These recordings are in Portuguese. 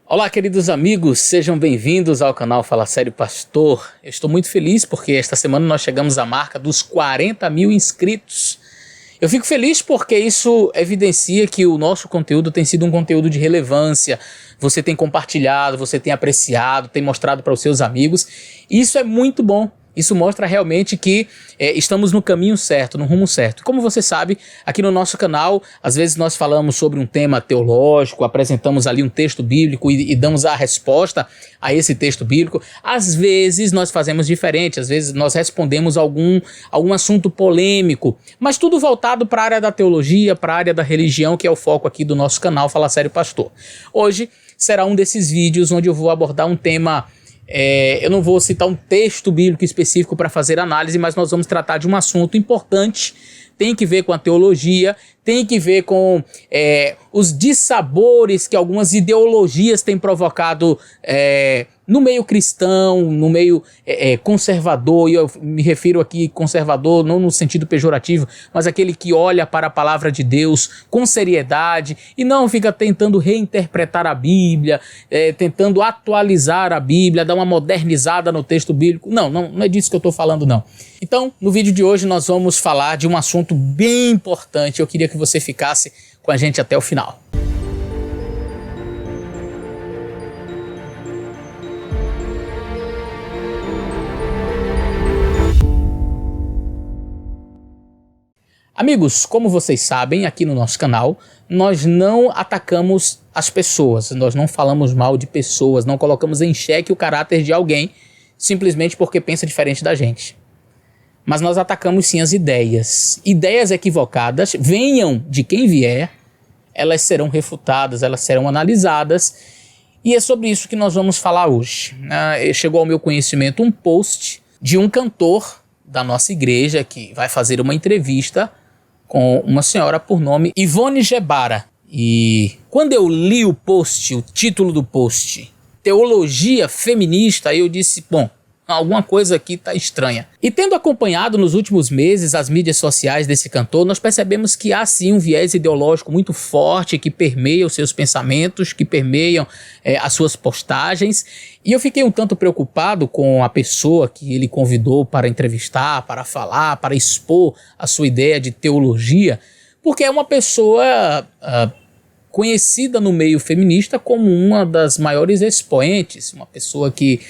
Olá, queridos amigos, sejam bem-vindos ao canal Fala Sério Pastor. Eu estou muito feliz porque esta semana nós chegamos à marca dos 40 mil inscritos. Eu fico feliz porque isso evidencia que o nosso conteúdo tem sido um conteúdo de relevância. Você tem compartilhado, você tem apreciado, tem mostrado para os seus amigos. E isso é muito bom. Isso mostra realmente que estamos no caminho certo, no rumo certo. Como você sabe, aqui no nosso canal, às vezes nós falamos sobre um tema teológico, apresentamos ali um texto bíblico e damos a resposta a esse texto bíblico. Às vezes nós fazemos diferente, às vezes nós respondemos algum assunto polêmico, mas tudo voltado para a área da teologia, para a área da religião, que é o foco aqui do nosso canal Fala Sério Pastor. Hoje será um desses vídeos onde eu vou abordar um tema. Eu não vou citar um texto bíblico específico para fazer análise, mas nós vamos tratar de um assunto importante, tem que ver com a teologia, tem que ver com os dissabores que algumas ideologias têm provocado no meio cristão, no meio conservador, e eu me refiro aqui conservador não no sentido pejorativo, mas aquele que olha para a palavra de Deus com seriedade e não fica tentando reinterpretar a Bíblia, tentando atualizar a Bíblia, dar uma modernizada no texto bíblico. Não é disso que eu estou falando, não. Então, no vídeo de hoje nós vamos falar de um assunto bem importante. Eu queria que você ficasse com a gente até o final. Amigos, como vocês sabem, aqui no nosso canal, nós não atacamos as pessoas, nós não falamos mal de pessoas, não colocamos em xeque o caráter de alguém simplesmente porque pensa diferente da gente. Mas nós atacamos sim as ideias. Ideias equivocadas, venham de quem vier, elas serão refutadas, elas serão analisadas, e é sobre isso que nós vamos falar hoje. Chegou ao meu conhecimento um post de um cantor da nossa igreja que vai fazer uma entrevista com uma senhora por nome Ivone Gebara. E quando eu li o post, o título do post, Teologia Feminista, eu disse, bom, alguma coisa aqui está estranha. E tendo acompanhado nos últimos meses as mídias sociais desse cantor, nós percebemos que há sim um viés ideológico muito forte que permeia os seus pensamentos, que permeiam as suas postagens. E eu fiquei um tanto preocupado com a pessoa que ele convidou para entrevistar, para falar, para expor a sua ideia de teologia, porque é uma pessoa conhecida no meio feminista como uma das maiores expoentes, uma pessoa que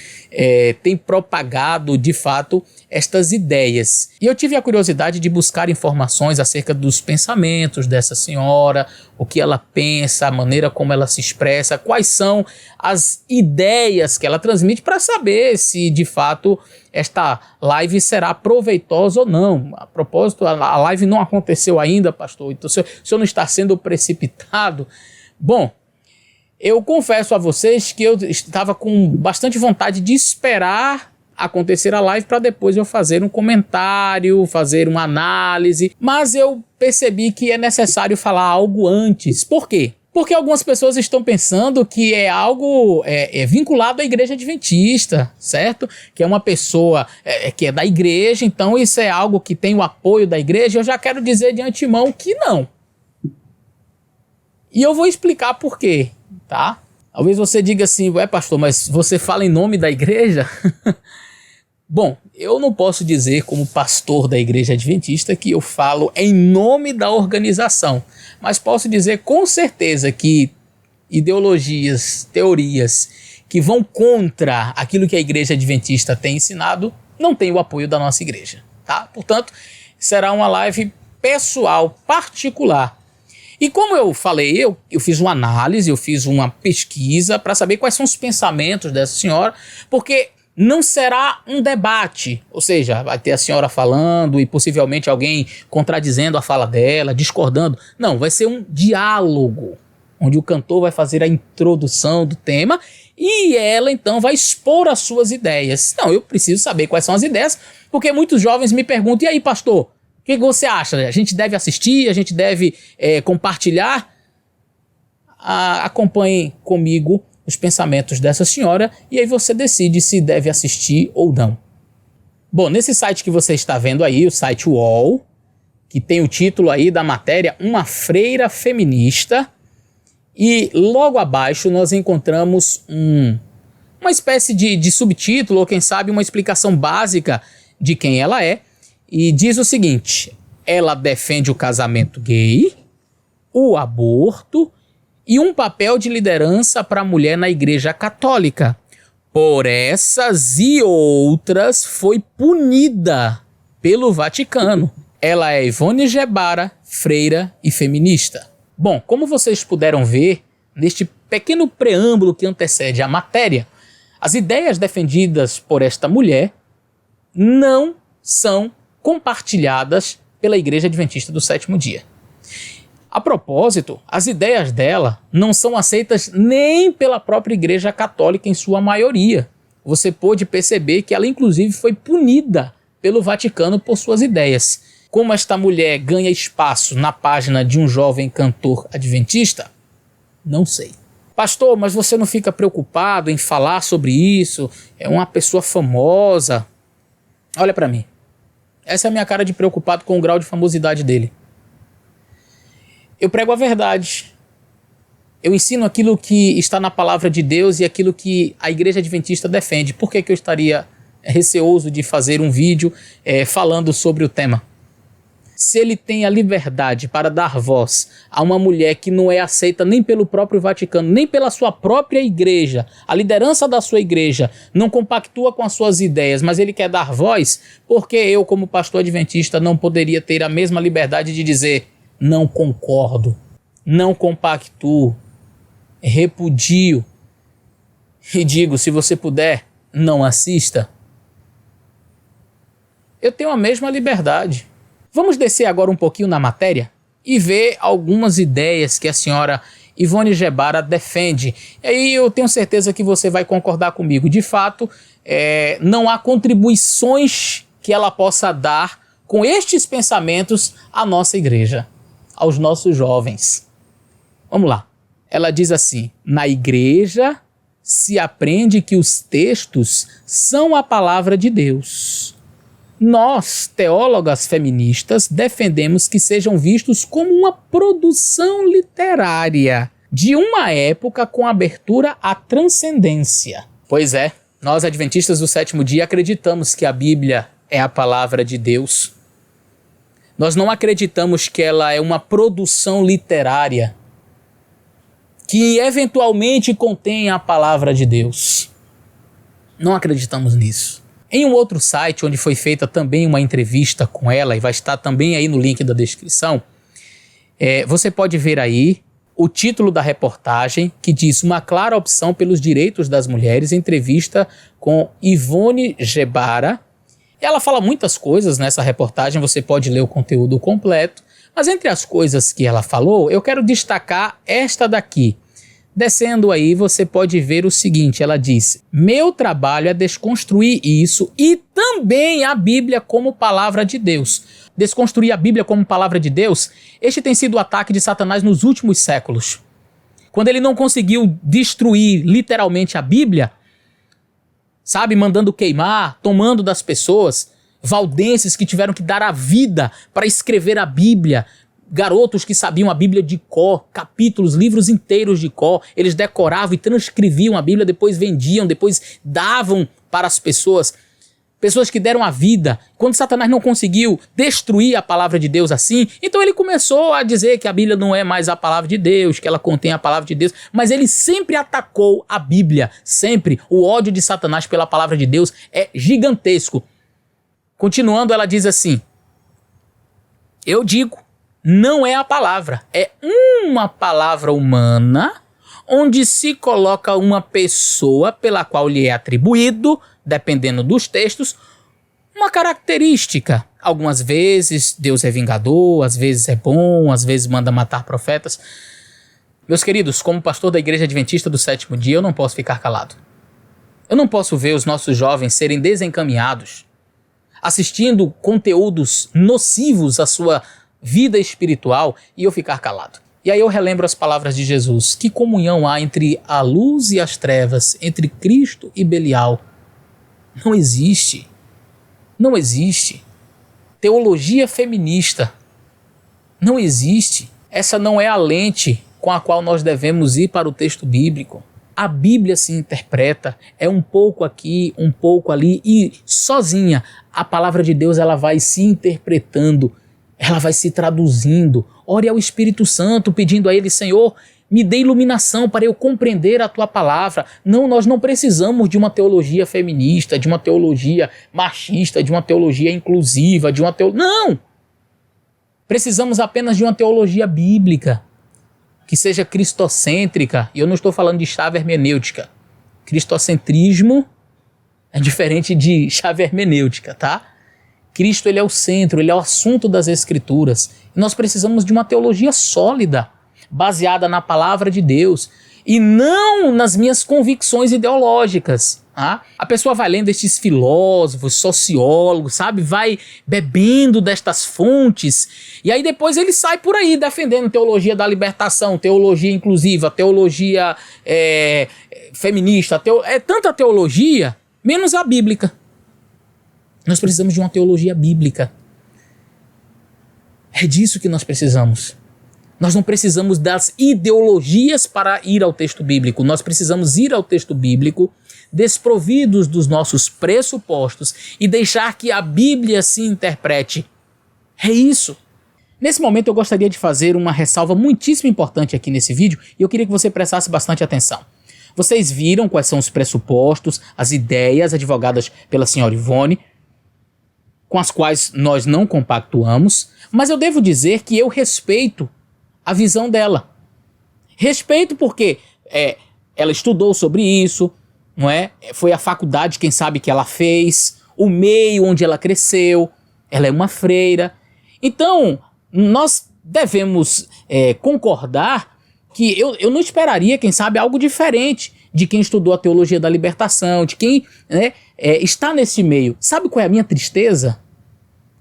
tem propagado de fato estas ideias. E eu tive a curiosidade de buscar informações acerca dos pensamentos dessa senhora, o que ela pensa, a maneira como ela se expressa, quais são as ideias que ela transmite, para saber se de fato esta live será proveitosa ou não. A propósito, a live não aconteceu ainda, pastor, então o senhor não está sendo precipitado. Bom, eu confesso a vocês que eu estava com bastante vontade de esperar acontecer a live para depois eu fazer um comentário, fazer uma análise, mas eu percebi que é necessário falar algo antes. Por quê? Porque algumas pessoas estão pensando que é algo vinculado à igreja adventista, certo? Que é uma pessoa que é da igreja, então isso é algo que tem o apoio da igreja. Eu já quero dizer de antemão que não. E eu vou explicar por quê, tá? Talvez você diga assim, pastor, mas você fala em nome da igreja? Bom, eu não posso dizer como pastor da igreja adventista que eu falo em nome da organização, mas posso dizer com certeza que ideologias, teorias que vão contra aquilo que a igreja adventista tem ensinado não tem o apoio da nossa igreja, tá? Portanto, será uma live pessoal, particular. E como eu falei, eu fiz uma análise, eu fiz uma pesquisa para saber quais são os pensamentos dessa senhora, porque não será um debate, ou seja, vai ter a senhora falando e possivelmente alguém contradizendo a fala dela, discordando. Não, vai ser um diálogo, onde o cantor vai fazer a introdução do tema e ela então vai expor as suas ideias. Não, eu preciso saber quais são as ideias, porque muitos jovens me perguntam, e aí pastor, o que você acha? A gente deve assistir, a gente deve compartilhar? Acompanhe comigo os pensamentos dessa senhora e aí você decide se deve assistir ou não. Bom, nesse site que você está vendo aí, o site UOL, que tem o título aí da matéria Uma Freira Feminista, E logo abaixo nós encontramos uma espécie de subtítulo, ou quem sabe uma explicação básica de quem ela é. E diz o seguinte: ela defende o casamento gay, o aborto e um papel de liderança para a mulher na Igreja Católica. Por essas e outras foi punida pelo Vaticano. Ela é Ivone Gebara, freira e feminista. Bom, como vocês puderam ver neste pequeno preâmbulo que antecede a matéria, as ideias defendidas por esta mulher não são compartilhadas pela Igreja Adventista do Sétimo Dia. A propósito, as ideias dela não são aceitas nem pela própria Igreja Católica em sua maioria. Você pôde perceber que ela inclusive foi punida pelo Vaticano por suas ideias. Como esta mulher ganha espaço na página de um jovem cantor adventista? Não sei. Pastor, mas você não fica preocupado em falar sobre isso? É uma pessoa famosa. Olha para mim. Essa é a minha cara de preocupado com o grau de famosidade dele. Eu prego a verdade. Eu ensino aquilo que está na palavra de Deus e aquilo que a Igreja Adventista defende. Por que eu estaria receoso de fazer um vídeo falando sobre o tema? Se ele tem a liberdade para dar voz a uma mulher que não é aceita nem pelo próprio Vaticano, nem pela sua própria igreja, a liderança da sua igreja não compactua com as suas ideias, mas ele quer dar voz, por que eu, como pastor adventista, não poderia ter a mesma liberdade de dizer: não concordo, não compactuo, repudio, e digo, se você puder, não assista? Eu tenho a mesma liberdade. Vamos descer agora um pouquinho na matéria e ver algumas ideias que a senhora Ivone Gebara defende. E aí eu tenho certeza que você vai concordar comigo. De fato, não há contribuições que ela possa dar com estes pensamentos à nossa igreja, aos nossos jovens. Vamos lá. Ela diz assim: na igreja se aprende que os textos são a palavra de Deus. Nós, teólogas feministas, defendemos que sejam vistos como uma produção literária de uma época com abertura à transcendência. Pois é, nós adventistas do sétimo dia acreditamos que a Bíblia é a palavra de Deus. Nós não acreditamos que ela é uma produção literária que eventualmente contém a palavra de Deus. Não acreditamos nisso. Em um outro site, onde foi feita também uma entrevista com ela, e vai estar também aí no link da descrição, você pode ver aí o título da reportagem, que diz: uma clara opção pelos direitos das mulheres, entrevista com Ivone Gebara. Ela fala muitas coisas nessa reportagem, você pode ler o conteúdo completo, mas entre as coisas que ela falou, eu quero destacar esta daqui. Descendo aí, você pode ver o seguinte, ela diz: meu trabalho é desconstruir isso e também a Bíblia como palavra de Deus. Desconstruir a Bíblia como palavra de Deus, este tem sido o ataque de Satanás nos últimos séculos. Quando ele não conseguiu destruir literalmente a Bíblia, sabe, mandando queimar, tomando das pessoas, valdenses que tiveram que dar a vida para escrever a Bíblia, garotos que sabiam a Bíblia de cor, capítulos, livros inteiros de cor, eles decoravam e transcreviam a Bíblia, depois vendiam, depois davam para as pessoas. Pessoas que deram a vida. Quando Satanás não conseguiu destruir a palavra de Deus assim, então ele começou a dizer que a Bíblia não é mais a palavra de Deus, que ela contém a palavra de Deus, mas ele sempre atacou a Bíblia, sempre. O ódio de Satanás pela palavra de Deus é gigantesco. Continuando, ela diz assim: eu digo, não é a palavra, é uma palavra humana, onde se coloca uma pessoa pela qual lhe é atribuído, dependendo dos textos, uma característica. Algumas vezes Deus é vingador, às vezes é bom, às vezes manda matar profetas. Meus queridos, como pastor da Igreja Adventista do Sétimo Dia, eu não posso ficar calado. Eu não posso ver os nossos jovens serem desencaminhados, assistindo conteúdos nocivos à sua vida espiritual e eu ficar calado. E aí eu relembro as palavras de Jesus: que comunhão há entre a luz e as trevas, entre Cristo e Belial? Não existe. Não existe. Teologia feminista. Não existe. Essa não é a lente com a qual nós devemos ir para o texto bíblico. A Bíblia se interpreta, é um pouco aqui, um pouco ali, e sozinha a palavra de Deus ela vai se interpretando, ela vai se traduzindo. Ore ao Espírito Santo pedindo a Ele, Senhor, me dê iluminação para eu compreender a Tua palavra. Não, nós não precisamos de uma teologia feminista, de uma teologia machista, de uma teologia inclusiva, de uma teologia... Não! Precisamos apenas de uma teologia bíblica, que seja cristocêntrica, e eu não estou falando de chave hermenêutica. Cristocentrismo é diferente de chave hermenêutica, tá? Cristo ele é o centro, ele é o assunto das Escrituras. E nós precisamos de uma teologia sólida, baseada na palavra de Deus, e não nas minhas convicções ideológicas. Tá? A pessoa vai lendo estes filósofos, sociólogos, sabe? Vai bebendo destas fontes, e aí depois ele sai por aí defendendo teologia da libertação, teologia inclusiva, teologia feminista, tanta teologia, menos a bíblica. Nós precisamos de uma teologia bíblica. É disso que nós precisamos. Nós não precisamos das ideologias para ir ao texto bíblico. Nós precisamos ir ao texto bíblico desprovidos dos nossos pressupostos e deixar que a Bíblia se interprete. É isso. Nesse momento eu gostaria de fazer uma ressalva muitíssimo importante aqui nesse vídeo e eu queria que você prestasse bastante atenção. Vocês viram quais são os pressupostos, as ideias advogadas pela senhora Ivone, com as quais nós não compactuamos, mas eu devo dizer que eu respeito a visão dela. Respeito porque ela estudou sobre isso, não é? Foi a faculdade, quem sabe, que ela fez, o meio onde ela cresceu, ela é uma freira. Então, nós devemos concordar que eu não esperaria, quem sabe, algo diferente de quem estudou a teologia da libertação, de quem está nesse meio. Sabe qual é a minha tristeza?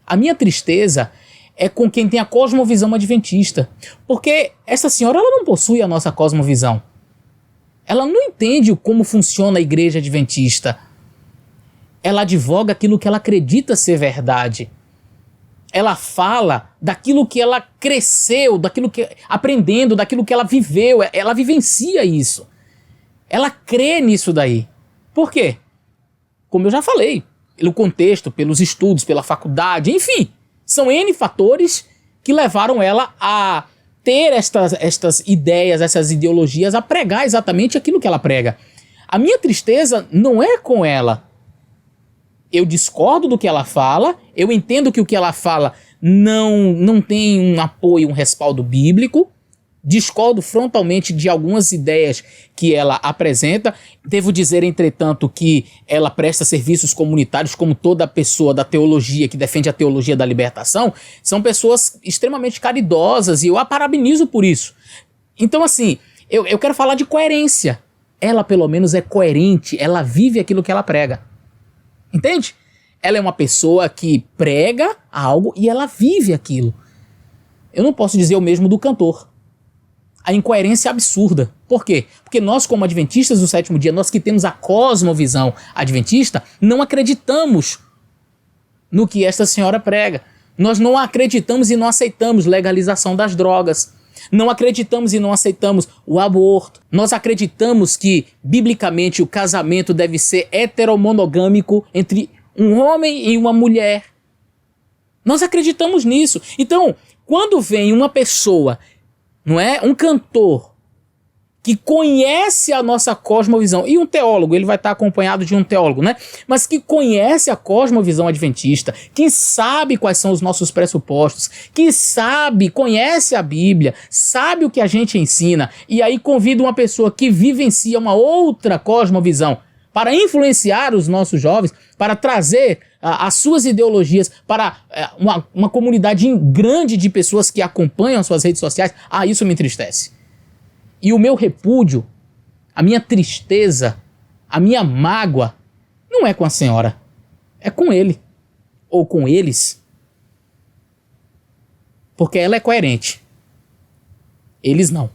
A minha tristeza é com quem tem a cosmovisão adventista. Porque essa senhora ela não possui a nossa cosmovisão. Ela não entende como funciona a igreja adventista. Ela advoga aquilo que ela acredita ser verdade. Ela fala daquilo que ela cresceu, daquilo que aprendendo, daquilo que ela viveu. Ela vivencia isso. Ela crê nisso daí. Por quê? Como eu já falei, pelo contexto, pelos estudos, pela faculdade, enfim. São N fatores que levaram ela a ter estas ideias, essas ideologias, a pregar exatamente aquilo que ela prega. A minha tristeza não é com ela. Eu discordo do que ela fala, eu entendo que o que ela fala não tem um apoio, um respaldo bíblico, discordo frontalmente de algumas ideias que ela apresenta. Devo dizer, entretanto, que ela presta serviços comunitários como toda pessoa da teologia que defende a teologia da libertação. São pessoas extremamente caridosas e eu a parabenizo por isso. Então, assim, eu quero falar de coerência. Ela, pelo menos, é coerente, ela vive aquilo que ela prega. Entende? Ela é uma pessoa que prega algo e ela vive aquilo. Eu não posso dizer o mesmo do cantor. A incoerência é absurda. Por quê? Porque nós, como adventistas do sétimo dia, nós que temos a cosmovisão adventista, não acreditamos no que esta senhora prega. Nós não acreditamos e não aceitamos legalização das drogas. Não acreditamos e não aceitamos o aborto. Nós acreditamos que, biblicamente, o casamento deve ser heteromonogâmico entre um homem e uma mulher. Nós acreditamos nisso. Então, quando vem uma pessoa, não é? Um cantor que conhece a nossa cosmovisão, e um teólogo, ele vai estar acompanhado de um teólogo, né? Mas que conhece a cosmovisão adventista, que sabe quais são os nossos pressupostos, que conhece a Bíblia, sabe o que a gente ensina, e aí convida uma pessoa que vivencia uma outra cosmovisão para influenciar os nossos jovens, para trazer as suas ideologias para uma comunidade grande de pessoas que acompanham as suas redes sociais. Isso me entristece. E o meu repúdio, a minha tristeza, a minha mágoa, não é com a senhora, é com ele, ou com eles. Porque ela é coerente. Eles não.